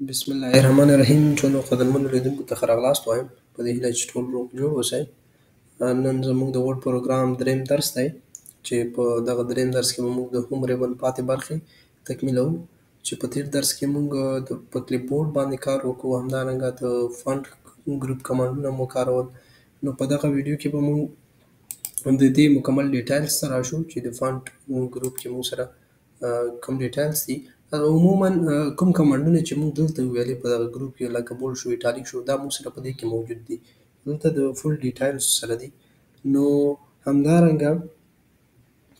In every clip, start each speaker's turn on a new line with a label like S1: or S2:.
S1: بسم الله الرحمن الرحیم. ټولو قدرمنو لیدونکو ته ښه راغلاست وایم په دې هیله چې ټول روغ جوړ اوسئ. نن زموږ د وډ پروګرام دریم درس دی چې په دغه دریم درس کې به موږ د هوم ریبن پاتې برخې تکمیلوو چې په تېر درس کې موږ په کلیپ بورډ باندې کار وکړو، همدارنګه د فنډ ګروپ کمانډونه مو کارول. نو په دغه ویډیو کې به موږ د دې مکمل ډیټیلز ته راشو چې د فنډ ګروپ کې موږ سره کوم ډیټیلز دي. عموما کوم کمانډونه چې موږ دلته ویلي په دغه ګروپ کې لکه بولډ شو، ایټالیک شو، دا موږ سره په دې کې موجود دي. دلته د فل ډیټیلز سره دي. نو همدارنګه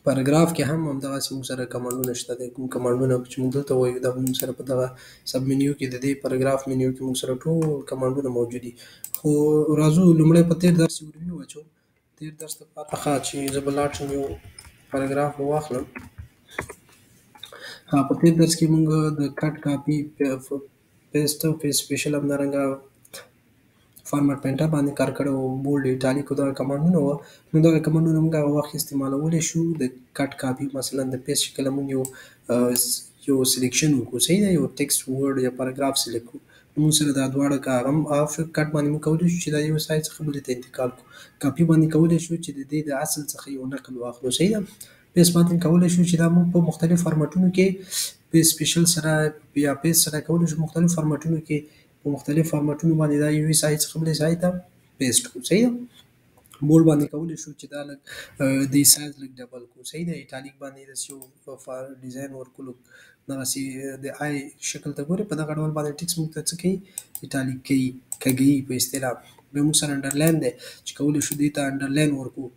S1: پاراګراف کې هم همدغسې موږ سره کمانډونه شته دي. کوم کمانډونه چې موږ دلته وایو دا به موږ سره په دغه سب منیو کې د دې پاراګراف منیو کې موږ سره ټول کمانډونه موجود دي. خو راځو لومړی په تېر درس ریویو واچوو. تېر درس دپاره ښه چې زه به لاړ شم یو پاراګراف به واخلم. په تېر درس کې موږ د کټ کاپي پیسټ او پیسټ سپیشل همدارنګه فارمټ پینټر باندې کار کړی و. بولډ ایټالیک دغه کمانډونه وه. نو دغه کمانډونه موږ هغه وخت استعمالولی شو. د کټ کاپي مثلا د پیسټ شکل موږ یو سلیکشن وکړو، صحیح ده، یو ټکسټ ورډ یا پاراګراف سلیکټ کړو. موږ سره دا دواړه که هغه هم کټ باندې موږ کولی شو چې دا یو سایز څخه بلې ته انتقال کړو. کاپي باندې کولی شو چې د دې د اصل څخه یو نقل واخلو، صحیح ده. پیسټ باندې کولی شو چې دا موږ په مختلف فارمټونو کې پیسټ سپیشل سره یا پیسټ سره کولی شو مختلف فارمټونو کې په مختلف فارمټونو باندې دا یوې سایز څخه بلې سایز ته پیسټ کړو، صحیح ده. بولډ باندې کولی شو چې دا لږ دې سایز لږ ډبل کړو، صحیح ده. ایټالیک باندې داسې یو ډیزاین ورکړو، دغسې د آی شکل ته ګورې، په دغه ډول باندې ټکس موږ ته څه کوي، ایټالیک کوي، کږوي په اصطلاح. بیا موږ سره انډرلاین دی چې کولی شو دې ته انډرلاین ورکړو.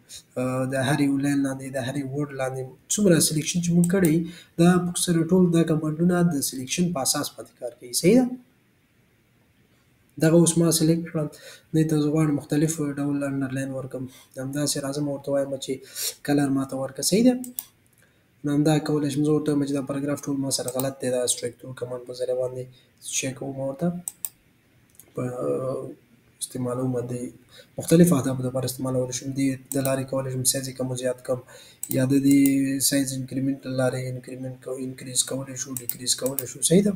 S1: د هر یو لاین لاندې د هر یو ورډ لاندې څومره سلیکشن چې موږ کړی دا موږ سره ټول دا کمانډونه د سلیکشن په اساس باندې کار کوي، صحیح ده. دغه اوس ما سلیکټ کړل، دې ته زه غواړم مختلف ډول انډرلاین ورکړم. همداسې راځم ورته وایم چې کلر ماته ورکړه، صحیح ده. نو همدا کولی شم زه ورته وایم چې دا پاراګراف ټول ما سره غلط دی، دا سټرایک تھرو کمانډ په ذریعه باندې چیک کوم ورته په استعمالوم د مختلف اهدافو لپاره استعمالولی شم. دې د لارې کولی شم سایز یې کم و زیات کړم، یا د دې سایز انکریمنټ له لارې انکریز کولی شو، ډیکریز کولی شو، صحیح ده.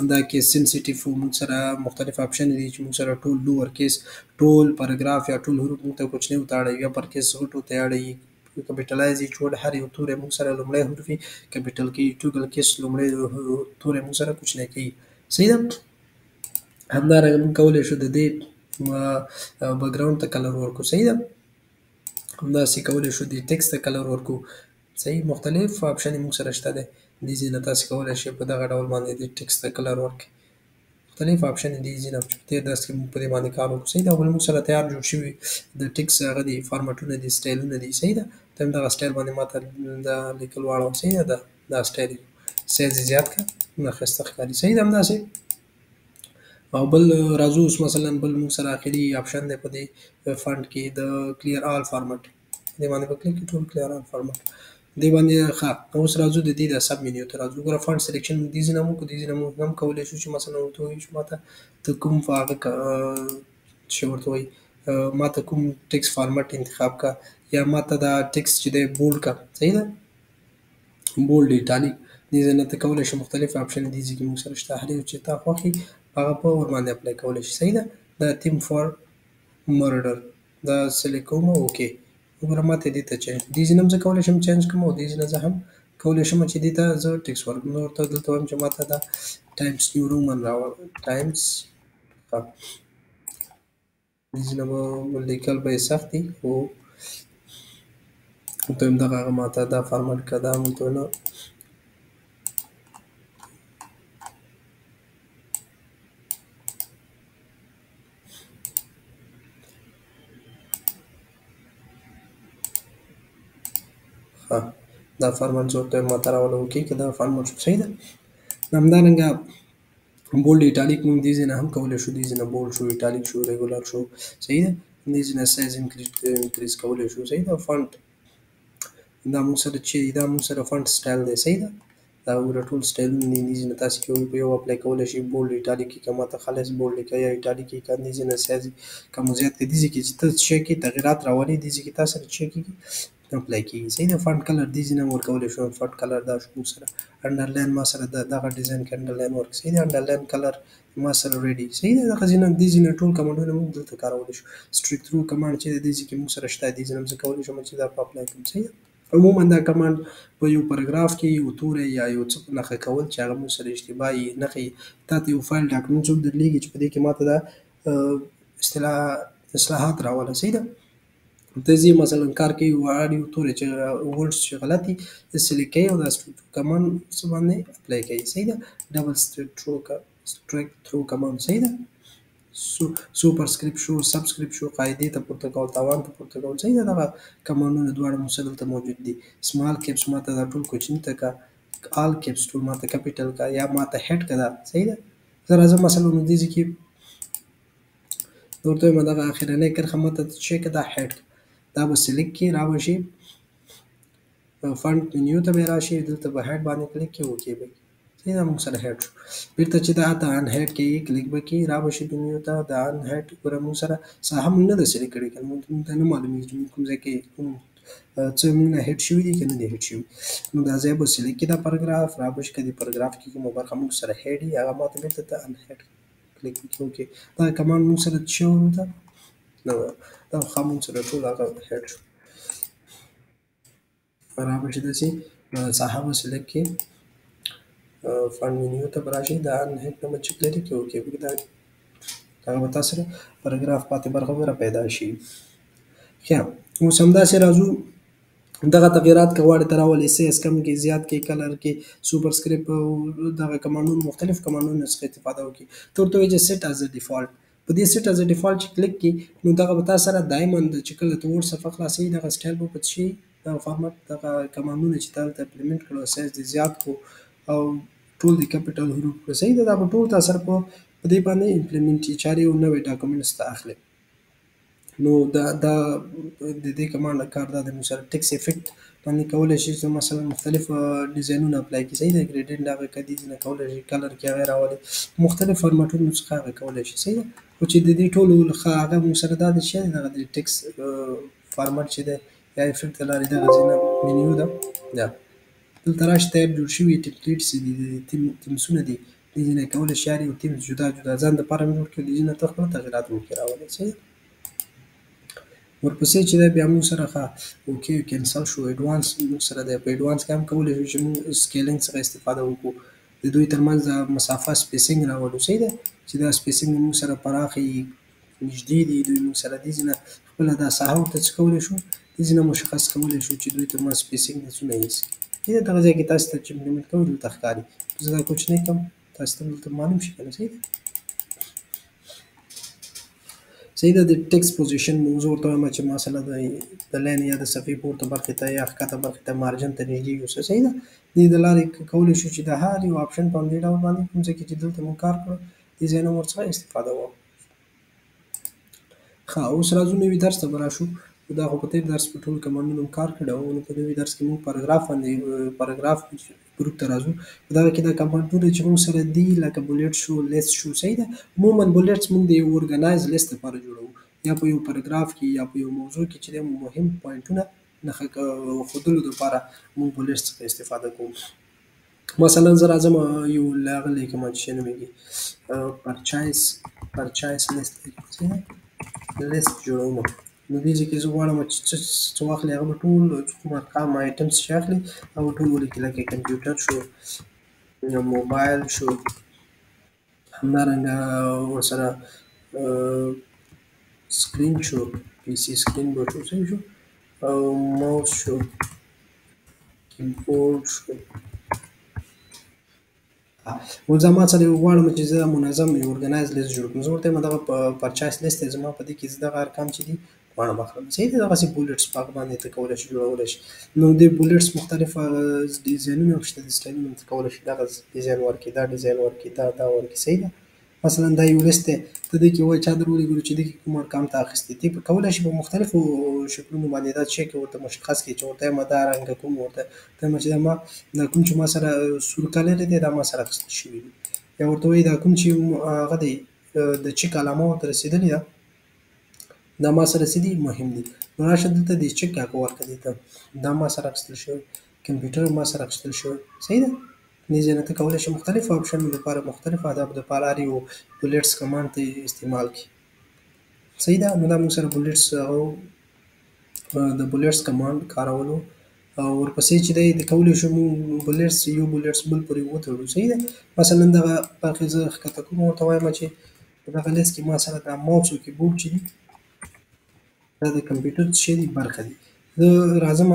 S1: همدا کیس سنسیټیو موږ سره مختلف آپشن دي چې موږ سره ټول لوور کیس ټول پاراګراف یا ټول حروف موږ ته کوچنیو ته اړوي، یا پر کیس غټو ته اړوي. کپیټلایز یې چې هر یو توری موږ سره لومړی حرف یې کپیټل کوي، ټوګل کیس لومړی توری موږ سره کوچنی کوي، صحیح ده. همدارنګه موږ کولی شو د دې بیکګراوند ته کلر ورکړو، صحیح ده. همداسې کولی شو دې ټکسټ ته کلر ورکړو، صحیح. مختلف آپشن یې موږ سره شته دی. دې ځینه تاسې کولی شئ په دغه ډول باندې د ټکسټ ته کلر ورکړئ. مختلف آپشن دي ځینه چې په تېر درس کې موږ په دې باندې کار وکړو، صحیح ده. اول موږ سره تیار جوړ شوي د ټکسټ هغه دي فارمټونه دي، سټایلونه دي، صحیح ده. ته هم دغه سټایل باندې ماته دا لیکل واړوه، صحیح ده. دا سټایل سایز یې زیات کړه، نه ښایسته ښکاري، صحیح ده. همداسې او بل راځو اوس مثلا بل موږ سره اخري آپشن دی په دې فنډ کې د کلیر آل فارمټ. دې باندې به کلیک کړو، ټول کلیر آل فارمټ دې باندې ښه. اوس راځو د دې د سب منیو ته راځو. ګوره فنډ سلیکشن موږ دې ځای نه وکړو، دې ځای نه موږ هم کولی شو چې مثلا ورته ووایو چې ماته ته کوم هغه چې ورته وایي ماته کوم ټکسټ فارمټ انتخاب کړه، یا ماته دا ټکسټ چې دی بولډ کړه، صحیح ده. بولډ ایټالیک دې ځای نه ته کولی شې مختلف آپشن دې ځای کې موږ سره شته، هر یو چې تا خوښ وي هغه په ورباندې اپلای کولی شي، صحیح ده. دا تیم فار مرډر دا سلیکټ کوم، اوکې. وګوره ماته دې ته چینج دې ځای نه هم زه کولی شم چینج کړم، او دې ځای نه زه هم کولی شم چې دې ته زه ټکسټ ورکړم. زه ورته دلته وایم چې ماته دا ټایمس نیو رومن راوړه، ټایمس. ښه، دې ځای نه به لیکل به یې سخت دي، خو ورته وایم دغه هغه ماته دا فارمټ کړه، دا ورته نه ښه. دا فارمټ زه ورته وایم ماته راوله، اوکې که دا فارمټ شو، صحیح ده. همدارنګه بولډ ایټالیک موږ دې ځای نه هم کولی شو، دې ځای نه بولډ شو، ایټالیک شو، ریګولر شو، صحیح ده. دې ځای نه سایز انکریز کولی شو، صحیح ده. فنټ دا موږ سره چې دا موږ سره فنټ سټایل دی، صحیح ده. دا وګوره ټول سټایلونه دي دې ځینې تاسې کې په یو اپلای کولی شئ بولډ ایټالیک کې که ماته خالص بولډ لیکئ یا ایټالیک کې که دې ځینې سایز کم و زیات دی دې ځای کې چې ته څه کې تغیرات راولي دې ځای کې تا سره څه کېږي اپلای کېږي صحیح ده. فونټ کلر دې ځای نه هم ورکولی شو فونټ کلر دا شو موږ سره انډرلاین ما سره دغه ډیزاین کې انډرلاین ورک صحیح ده انډرلاین کلر ما سره ریډي صحیح ده دغه ځینې دې ځینې ټول کمانډونه موږ دلته کارولی شو. سټریک تھرو کمانډ چې دی دې ځای کې موږ سره شته دې ځای نه هم زه کولی شم چې دا په اپلای کړم صحیح ده. عموما دا کمانډ په یو پاراګراف کې یو توری یا یو څه نښه کول چې هغه موږ سره اشتباه یي نښې تا ته یو فایل ډاکومنټ څوک درلیږي چې په دې کې ماته دا اصلاحات راوله صحیح ده. ته ځې مثلا کار کوي اړیو توری چې ورډز چې غلط دي سلیکټ کوي او دا کمانډ څه باندې اپلای کوي صحیح ده. ډبل سټریک تھرو کمانډ صحیح ده. سوپرسکریپټ شو سبسکریپټ شو قاعدې ته پورته کول تاوان ته پورته کول صحیح ده. دغه کمانډونه دواړه موږ سره دلته موجود دي. سمال کیپس ماته دا ټول کوچني ته کا آل کیپس ټول ماته کیپیټل کا یا ماته هیډ کا دا صحیح ده. زه راځم مثلا نو دې ځای کې ورته وایم دغه اخرنۍ کرښه ماته چې که دا هیډ دا به سلیکټ کړي را به شي فونټ منیو ته به یې راشي دلته به هیډ باندې کلیک کړي اوکې به صحیح ده موږ سره هیډ شو. بېرته چې دا ته ان هیډ کوي کلیک به کړي را به شي منیو ته دا ان هیډ ګوره موږ سره ساحه موږ نه ده سلیکټ کړې که موږ ته نه معلومېږي چې موږ کوم ځای کې کوم څه موږ نه هیډ شوي دي که نه دي هیډ شوي نو دا ځای به سلیکټ کړي دا پاراګراف را به شي که دې پاراګراف کې کومه برخه موږ سره هیډ وي هغه ماته بېرته ته ان هیډ کلیک وکړي اوکې دا کمانډ موږ سره څه شوی ده نه دا خو موږ سره ټول هغه هیډ شو را به شي داسې ساحه به سلیکټ کړي فونټ منیو ته به راشي دا ان هیډ نه به چې کلیک کړي اوکې دا هغه به تا سره پاراګراف پاتې برخه به راپیدا شي. ښه اوس همداسې راځو دغه تغیرات که غواړې ته راولې سایز کم کې زیات کې کلر کې سوپرسکریپټ دغه کمانډونه مختلف کمانډونو څخه استفاده وکړي ته ورته وایي چې سیټ از ډیفالټ په دې سیټ از ډیفالټ چې کلیک کړي نو دغه به تا سره دایما چې کله ته وورډ صفحه خلاصوي دغه سټایل به پاتې شي دغه فارمټ دغه کمانډونه چې تا دلته امپلیمنټ کړل سایز دې زیات کړو او ټول د کیپیټل حروف کړو صحیح ده دا به ټول تا سره په دې باندې امپلیمنټ چارې یو نوی ډاکومنټس ته اخلي. نو دا د دې کمانډ کار دا دی موږ سره ټیکس افیکټ باندې کولی شي چې مثلا مختلف ډیزاینونه اپلای کړي صحیح ده ګریډینټ هغه کدي نه کولی شي کلر کې هغه راولي مختلف فارمټونو څخه هغه کولی شي صحیح ده. خو چې د دې ټولو هغه موږ سره دا دی چې دغه د ټیکس فارمټ چې دی یا افیکټ د لارې دغه ځای نه منیو ده دا دلته راشي تیار جوړ شوي ټمپلیټس دي تیمسونه دي دې ځای نه کولی شي هر یو تیمس جدا جدا ځان دپاره مې جوړ کړي دې ځای نه ته خپل تغیرات ممکن راولي صحیح ده. ورپسې چې دی بیا موږ سره اوکې کینسل شو ایډوانس موږ سره دی په ایډوانس کې هم کولی شو چې موږ سکیلینګ څخه استفاده وکړو د دوی ترمنځ د مسافه سپیسینګ راولو صحیح ده چې دا سپیسینګ موږ سره پراخه وي نږدې دي دوی موږ سره دې ځای نه خپله دا ساحه ورته څه کولی شو دې ځای نه مشخص کولی شو چې دوی ترمنځ سپیسینګ دې څومره ایسي دغه ځای کې تاسو ته چې امپلیمنټ کوئ دلته ښکاري زه دا کوچنی کړم تاسو ته دلته معلوم شي که نه صحیح ده. صحیح ده د ټیکس پوزیشن موضوع ورته وایم چې مثلا د لاین یا د صفحې پورته برخې ته یا ښکته برخې ته مارجن ته نږدې یوسه صحیح ده. دې د لارې کولی شو چې د هر یو آپشن په همدې ډول باندې کوم ځای کې چې دلته مونږ کار کړو دې ځای نه ورڅخه استفاده وکړو. ښه اوس راځو نوي درس ته به راشو دا خو په تېر درس په ټولو کمانډونو کار کړی و نو په نوي درس کې مونږ پاراګراف ګروپ ته راځو په دغه کې دا کمانډونه چې مونږ سره دي لکه بولیټ شو لیست شو صحیح ده. عموما بولیټس مونږ د یو ارګنایز لیست لپاره جوړوو یا په یو پاراګراف کې یا په یو موضوع کې چې د مهم پوینټونه نښه ښودلو دپاره مونږ بولیټس څخه استفاده کوو. مثلا زه راځم یو له هغه لیکم چې نومېږي پرچایس لیست جوړوم نو دې ځای کې زه غواړم چې څه واخلي هغه به ټول کوم ارقام ایټمس چې اخلي هغه ټول ولیکي لکه کمپیوټر شو موبایل شو همدارنګه ورسره سکرین شو پی سي سکرین به شو صحیح شو او ماوس شو کیبورډ شو اوس زما سره یو غواړم چې زه منظم یو ارګنایز لیست جوړ کړم زه ورته وایم دغه پرچایس لیست دی زما په دې کې زه دغه ارقام چې دي غواړم اخلم صحیح دی دغسې بولیټس په هغه باندې ته کولی شي جوړولی شي نو دې بولیټس مختلف ډیزاینونه هم شته دي سټایلونه ته کولی شي دغه ډیزاین ورکړي دا ډیزاین ورکړي دا ورکړي صحیح ده مثلا دا یو لیست دی ته دې کې وایي چا در ولېږلو چې دې کې کوم ارقام تا اخیستي ته کولی شي په مختلفو شکلونو باندې دا چیک ورته مشخص کړي چې ورته وایم دا رنګه کوم ورته ته وایم چې دا کوم چې ما سره سور کلر دی دا ما سره اخیستل شوي دي یا ورته وایي دا کوم چې هغه دی د چیک علامه ورته رسېدلې ده دا ما سره څه دي مهم دي نو راشه دلته د چیک هغه ورکړه دې ته دا ما سره اخیستل شوی کمپیوټر ما سره اخیستل شوی صحیح ده دې ځای نه ته کولی شې مختلفو اپشنو لپاره مختلفو اهدافو دپاره هر یو بولټس کمانډ ته استعمال کړي صحیح ده نو دا موږ سره بولټس د بولټس کمانډ کارولو او ورپسې چې دی د کولی شو موږ بولټس یو بولټس بل پورې وتړو صحیح ده مثلا دغه برخې زه ښکته کوم ورته وایم چې په دغه لیست کې ما سره دا ماوس او کیبورډ چې دي دا د کمپیوټر څه دي برخه دي زه راځم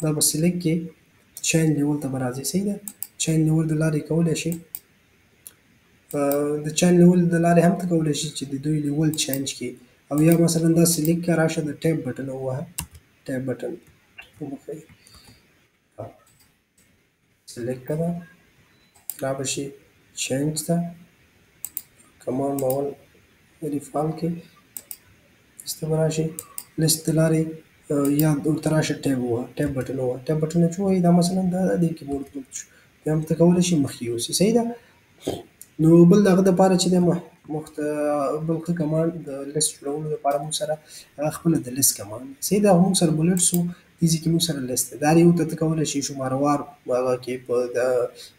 S1: دا به سلیکټ کې چین لیول ته به راځئ صحیح ده چین لیول د لارې کولی شي د چین لیول د لارې هم ته کولی شي چې د دوی لیول چینج کړي او یا مثلا دا سلیکټ که راشه د ټیب بټن ووهه ټیب بټن وښایي سلیکټ کړه را به شي چینج ته کمانډ مول ریفال کې ایسته به راشي لیست د لارې یا ورته راشه ټیب ووهه ټیب بټن ووهه ټیب بټن چې ووهي دا مثلا دا د کیبورډ کلک شو بیا هم ته کولی شي مخکې یوسي صحیح ده نو بل د هغه دپاره چې دی بل ښه کمانډ د لیست جوړولو دپاره موږ سره هغه خپله د لیست کمانډ دی صحیح ده موږ سره بولټس وو دې ځای کې موږ سره لیست دی دا یو ته ته کولی شي شماروار هغه کې په د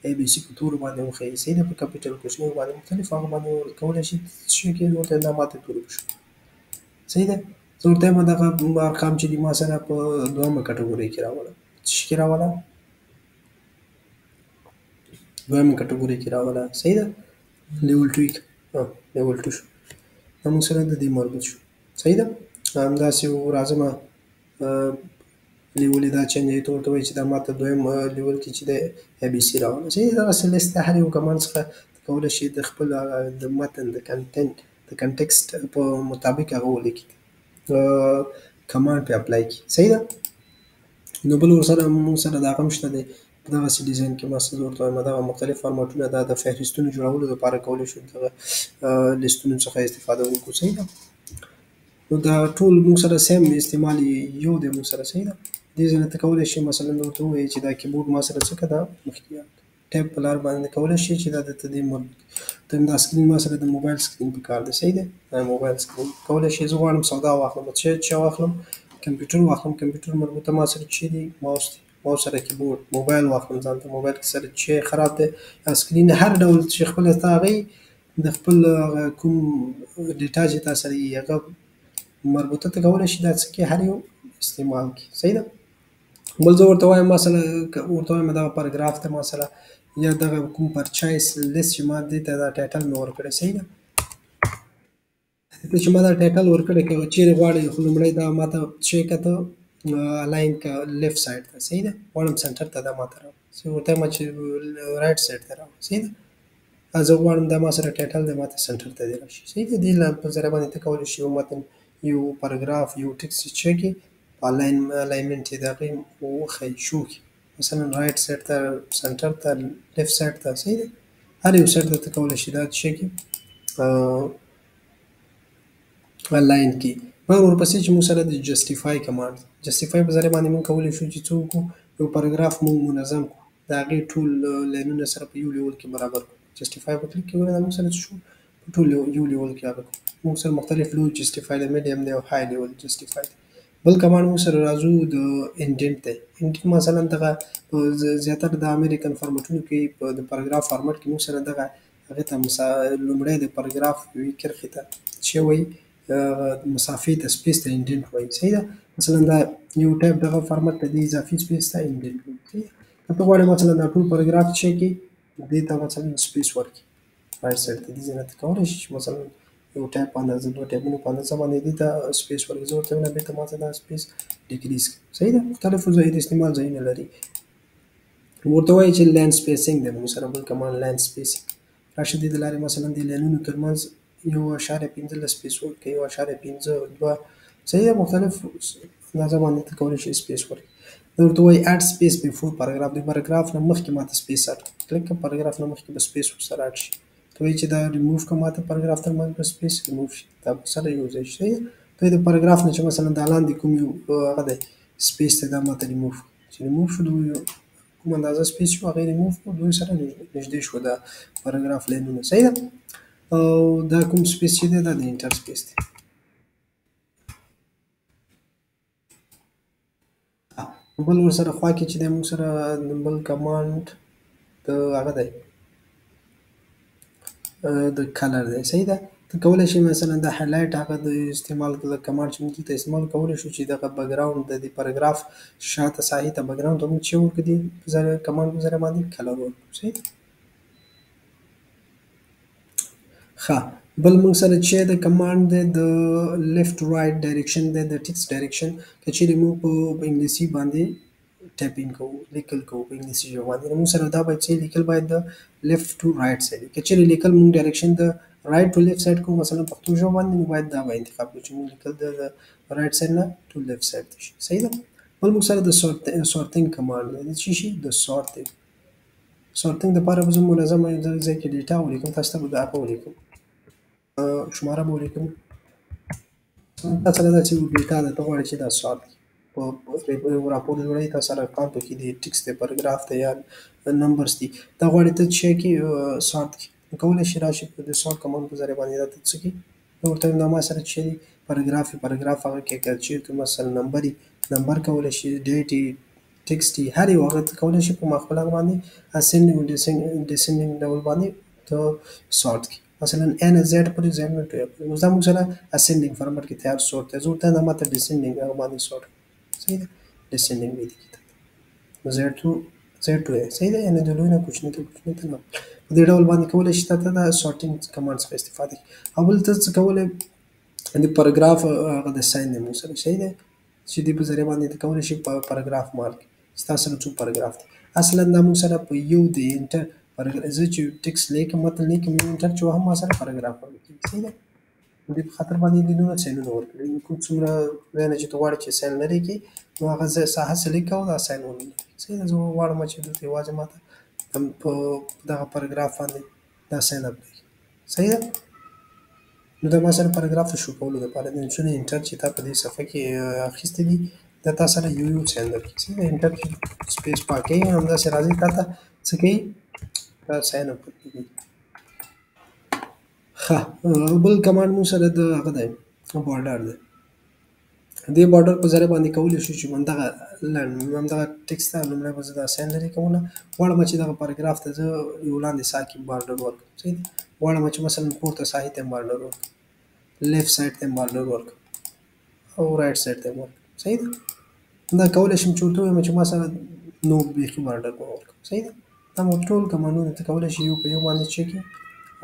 S1: ای بي سي په تورو باندې وښیي صحیح ده په کمپیوټر کوچنیو باندې مختلف هغه باندې کولی شي څه شي کې ورته دا ماته تورې شو صحیح ده زه ورته وایم دغه ارقام چې دي ما سره په دویمه کټګورۍ کې راوله څه شي کې راوله دویمه کټګورۍ کې راوله صحیح ده لیول 2 لیول 2 شو دا موږ سره د دې مربوط شو صحیح ده همداسې راځم لیول یې دا چینج دی ته ورته وایي چې دا ماته دویم لیول کې چې دی ای بي سي راوله صحیح دغسې لیست د هر یو کمانډ څخه کولی شي د خپل د متن د کنټنټ د کنټکسټ په مطابق هغه ولیکي کمانډ پې اپلای کړي صحیح ده نو بل ورسره موږ سره دا هم شته دی په دغسې ډیزاین کې ما څه زه ورته وایم دغه مختلف فارمټونه دا د فهرستونو جوړولو دپاره کولی شو دغه لیستونو څخه استفاده وکړو صحیح ده نو دا ټول موږ سره سیم استعمال یو دی موږ سره صحیح ده دې ځای نه ته کولی شي مثلا ورته ووایې چې دا کیبورډ ما سره څه کړه دا مخکې ټیب په لار باندې کولی شي چې دا درته دې مربوط ته دا سکرین ما سره د موبایل سکرین په کار دی صحیح دی دا موبایل سکرین کولی شي زه غواړم سودا واخلم څه واخلم کمپیوټر واخلم کمپیوټر مربوطه ما سره چې دی ماوس دی ماوس سره کیبورډ موبایل واخلم ځان ته موبایل کې سره چې خراب دی سکرین هر ډول چې خپله تا هغه د خپل کوم ډیټا چې تا سره یي هغه مربوطه ته کولی شي دا څه کې هر یو استعمال کړي صحیح ده بل زه ورته وایم مثلا ورته وایم دغه پاراګراف ته مثلا یا دغه کوم پرچایز لیست چې ما دې ته دا ټایټل مې ورکړی صحیح ده ته چې ما دا ټایټل ورکړی که چیرې غواړې خو لومړی دا ما ته څه کته الاین که لیفټ سایډ ته صحیح ده غواړم سنټر ته دا ما ته راوړه زه ورته وایم چې رایټ سایډ ته راوړه صحیح ده زه غواړم دا ما سره ټایټل دی ما ته سنټر ته دې راشي صحیح ده دې په ذریعه باندې ته کولی شي یو متن یو پاراګراف یو ټکسټ چې کې الاینمنټ یې د هغې وښیي شو کړي مثلا رایټ سایډ ته سنټر ته لیفټ سایډ ته صحیح ده هر یو سایډ ته ته کولی شي دا څه کړي لاین کې مګر ورپسې چې موږ سره د جسټیفای کمانډ جسټیفای په ذریعه باندې موږ کولی شو چې څه وکړو یو پاراګراف موږ منظم کړو د هغې ټول لاینونه سره په یو لیول کې برابر کړو جسټیفای په کلیک کې ګوره دا موږ سره څه شو په ټول یو لیول کې هغه کړو موږ سره مختلف لو جسټیفای دی میډیم دی او های لیول جسټیفای دی بل کمانډ موږ سره راځو د انډنټ دی انډنټ مثلا دغه په زیاتره د امریکن فارمټونو کې په د پاراګراف فارمټ کې موږ سره دغه هغې ته لومړی د پاراګراف یوې کرښې ته څه وایي مسافې ته سپیس ته انډنټ وایي صحیح ده مثلا دا یو ټایپ دغه فارمټ ته دې اضافي سپیس ته انډنټ وایي صحیح ده که ته غواړې مثلا دا ټول پاراګراف څه کړي دې ته مثلا سپیس ورکړي رایټ سایډ ته دې ځای نه ته کولی شي چې مثلا یو ټایپ په اندازه دوه ټایپونو په اندازه باندې دې ته سپیس ورکړي زه ورته وایم بېرته ما ته دا سپیس ډیکریز کړي صحیح ده مختلفو ځایو د استعمال ځایونه لري ورته وایي چې لاین سپیسینګ دی موږ سره بل کمانډ لاین سپیسینګ راشه دې د لارې مثلا د لاینونو ترمنځ 1.15 سپیس ورکړي 1.5 2 صحیح ده مختلف اندازه باندې ته کولی شي سپیس ورکړي دا ورته وایي اډ سپیس بیفور پاراګراف د پاراګراف نه مخکې ماته سپیس اډ کړه کلیک کړه پاراګراف نه مخکې به سپیس ورسره اډ شي ته وایي چې دا ریموف کړه ماته پاراګراف تر منځ به سپیس ریموف شي دا په سره یو ځای شي ته د پاراګراف نه چې مثلا دا لاندې کوم یو هغه دی سپیس ته دا ماته ریموف چې ریموف شو کوم اندازه سپیس شو هغه ریموف کړو دوی سره نږدې شو دا پاراګراف لاینونه صحیح ده او دا کوم سپیس چې دی دا د انټر سپیس دی بل ورسره خوا کې چې دی موږ سره بل کمانډ د هغه دی د کلر دی صحیح ده ته کولی شي مثلا د هایلایټ هغه د استعمال د کمانډ چې موږ دلته استعمال کولی شو چې دغه بیکګراوند د دې پاراګراف شاته ساحې ته بیکګراوند ته موږ چې ورکړو د کمانډ په ذریعه باندې کلر ورکړو صحیح ده ښه بل موږ سره چې د کمانډ دی د لیفټ رایټ ډایرکشن دی د ټیکسټ ډایرکشن که چیرې موږ په انګلیسي باندې ټایپینګ کوو لیکل کوو په انګلیسي ژبه باندې نو موږ سره دا باید چې لیکل باید د لیفټ ټو رایټ سایډ که چیرې لیکل موږ ډایرکشن د رایټ ټو لیفټ سایډ کوو مثلا پښتو ژبه باندې نو باید دا به انتخاب کړو چې موږ لیکل د رایټ سایډ نه ټو لیفټ سایډ ته شي صحیح ده بل موږ سره د سورتینګ کمانډ دی د څه شي د سورتینګ دپاره به زه منظمه ځای کې ډیټا ولیکم تاسو ته به دا ولیکم شماره به ولیکم تا سره دا چې ډیټا ده ته غواړې چې دا سورت په راپور جوړوي تا سره ارقام پکې دي ټیکس دی پاراګراف دی یا نمبرز دي دا غواړې ته چې کې سورت کړي نو کولی شي راشي په د سورت کمانډ په ذریعه باندې دا ته څه کړي نو ورته وایم دا ما سره چې دی پاراګراف هغه کې که چېرته مثلا نمبر وي نمبر کولی شي ډیټ وي ټیکسټ وي هر یو هغه ته کولی شي په مخبل هغه باندې اسینډینګ او ډیسینډینګ ډول باندې ته سورت کړي مثلا n z پورې z نه ټویا پورې اوس دا موږ سره اسینډینګ فارمټ کې تیار سورت دی زه ورته دا ماته ډیسینډینګ هغه باندې سورت صحیح ده ډیسینډینګ وي دي z to صحیح ده یعنې د لوی نه کوچني ته کوچني ته نه په دې ډول باندې کولی شي ته دا سورټینګ کمانډ څخه استفاده کړي او بل ته څه کولی د پاراګراف هغه د ساين دی موږ سره صحیح ده چې دې په ذریعه باندې ته کولی شي پاراګراف مارک چې تا سره څو پاراګراف دی اصلا دا موږ سره په یو د انټر زه چې ټیکسټ لیکم متن لیکم یو انټر چې وهم ما سره پاراګراف ورکړي صحیح ده نو دې په خاطر باندې دې نور ساینونه ورکړي کوم څومره ځای نه چې ته غواړې چې ساین لرې کړي نو هغه ساحه سلیکټ کوه دا ساین ولري صحیح ده زه غواړم چې دلته یوازې ماته په دغه پاراګراف باندې دا ساین اپلای کړي صحیح ده نو دا ما سره پاراګراف ته شو کولو دپاره د څونه انټر چې تا په دې صفحه کې اخیستی دي دا تا سره یو ساین درکړي صحیح ده انټر سپیس پاکوي همداسې راځي تا ته څه کوي دا ساین اپلای کېږي ښه بل کمانډ مو سره د هغه دی بارډر دی دې بارډر په ذریعه باندې کولی شو چې همدغه ټیکسټ ته لومړی به زه دا ساین لرې کومه غواړم چې دغه پاراګراف ته زه یو لاندې سا کې بارډر ورکړم صحیح دی غواړم چې مثلا پورته ساحې ته بارډر ورکړم لیفټ سایډ ته بارډر ورکړم او رایټ سایډ ته ورکړم صحیح ده دا کولی شم چې ورته ووایم چې ما سره نو بیخي بارډر به ورکړم صحیح ده دا مو ټول کمانډونه ته کولی شي یو په یو باندې چې کړي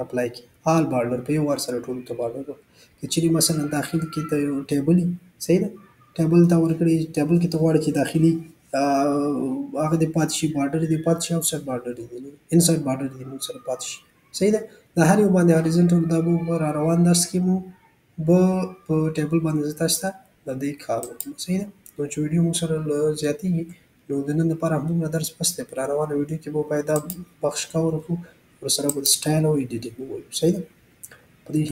S1: اپلای کړي آل بارډر په یو وار سره ټولو ته بارډر ورکړي که چیرې مثلا داخل کې ته یو ټیبل وي صحیح ده ټیبل ته ورکړي ټیبل کې ته غواړې چې داخلي هغه دې پاتې شي بارډر دې پاتې شي آوټسایډ بارډر دې انسایډ بارډر دې موږ سره پاتې شي صحیح ده د هر یو باندې هاریزنټل دا به را روان درس کې مو به په ټیبل باندې زه تاسو ته د دې کار وکړم صحیح ده نو چې ویډیو موږ سره زیاتېږي نو د نن لپاره همدومره درس بس دی په را روانه ویډیو کې به باید دا بخش کور وکړو ورسره به سټایل او ایډیټینګ ووایو صحیح ده